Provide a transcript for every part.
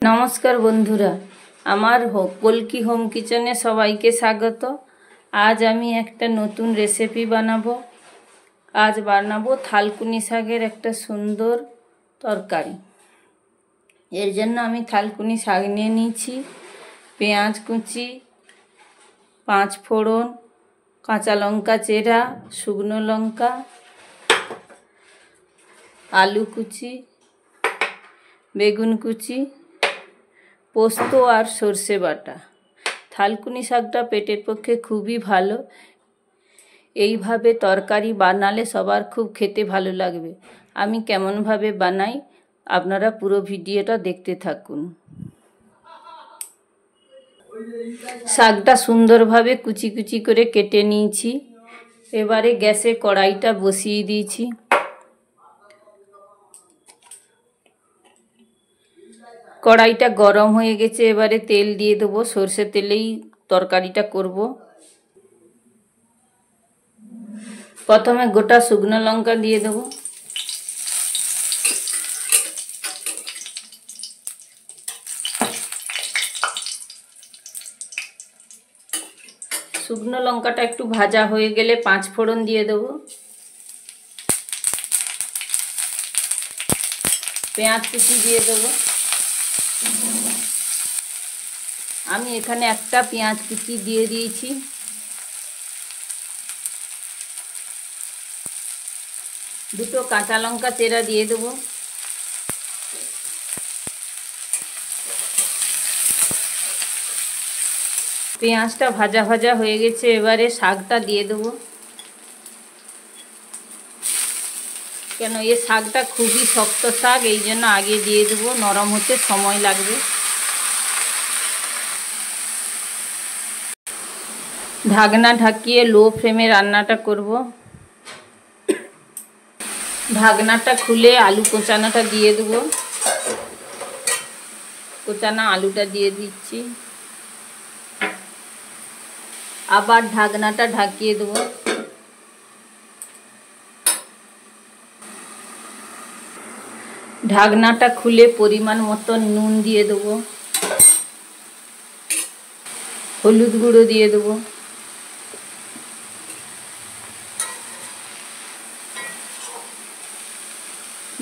नमस्कार बंधुरा आमार कल्की होम किचेने सबाइके स्वागत। आज आमी एकटा नतून रेसिपि बानाबो। आज बानाबो थालकुनी शाकेर एकटा सुंदर तरकारी। एर जन्य आमी थालकुनी शाक निये निয়েছি, पेঁয়াজ कुचि, 5 फोड़न, काँचा लंका चेरा, शुकनो लंका, आलू कुचि, बेगुन कुचि, पोस्त और सर्षे बाटा। थालकुनी शाकटा पेटेर पक्षे खूबই ভালো। এইভাবে তরকারি বানালে সবার খুব খেতে ভালো লাগবে। আমি কেমন ভাবে বানাই আপনারা পুরো ভিডিওটা দেখতে থাকুন। শাকটা সুন্দরভাবে কুচি কুচি করে কেটে নিয়েছি। এবারে গ্যাসে কড়াইটা বসিয়ে দিয়েছি। কড়াইটা গরম হয়ে গেছে, এবারে তেল দিয়ে দেব। সরষের তেলেই তরকারিটা করব। প্রথমে গোটা শুকনো লঙ্কা দিয়ে দেব। শুকনো লঙ্কাটা একটু ভাজা হয়ে গেলে 5 ফোড়ন দিয়ে দেব। পেঁয়াজ কুচি দিয়ে দেব। আমি এখানে একটা পেঁয়াজ কুচি দিয়ে দিয়েছি। দুটো কাঁচা লঙ্কা চেরা দিয়ে দেব। পেঁয়াজটা ভাজা ভাজা হয়ে গেছে, এবারে শাকটা দিয়ে দেব। কেন এই শাকটা খুবই শক্ত শাক, এই জন্য আগে দিয়ে দেব, নরম হতে সময় লাগবে। ঢাকনা ঢাকিয়ে লো ফ্লেমে রান্নাটা করব। ঢাকনাটা খুলে আলু কোচানোটা দিয়ে দেব। কোচানো আলুটা দিয়ে দিচ্ছি। আবার ঢাকনাটা ঢাকিয়ে দেব। ঢাকনাটা খুলে পরিমাণ মতো নুন দিয়ে দেব, হলুদ গুঁড়ো দিয়ে দেব,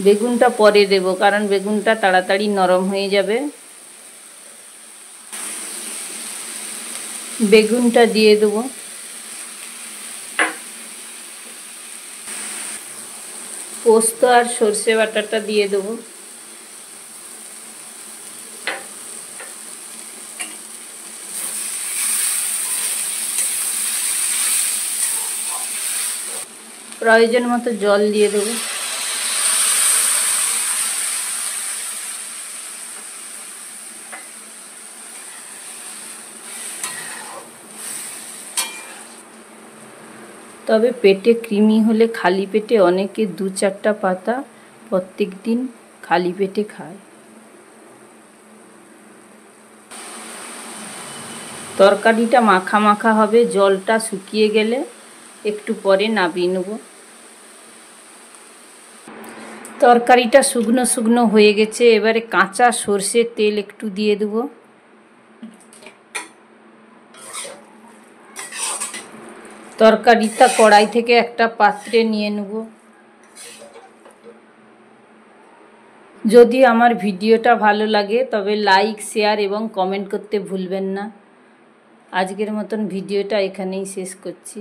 বেগুনটা পরে দেব কারণ বেগুনটা তাড়াতাড়ি নরম হয়ে যাবে। বেগুনটা দিয়ে দেব। পোস্ত আর সর্ষে বাটাটা দিয়ে দেব। প্রয়োজন মতো জল দিয়ে দেব। তবে পেটে কৃমি হলে খালি পেটে অনেকে 2-4টা পাতা প্রত্যেক দিন খালি পেটে খায়। তরকারিটা মাখা মাখা হবে, জলটা শুকিয়ে গেলে একটু পরে নামিয়ে নেব। তরকারিটা শুকনো শুকনো হয়ে গেছে, এবারে কাঁচা সর্ষের তেল একটু দিয়ে দেব। তরকারিটা কড়াই থেকে একটা পাত্রে নিয়ে নেব। যদি আমার ভিডিওটা ভালো লাগে তবে লাইক, শেয়ার এবং কমেন্ট করতে ভুলবেন না। আজকের মতন ভিডিওটা এখানেই শেষ করছি।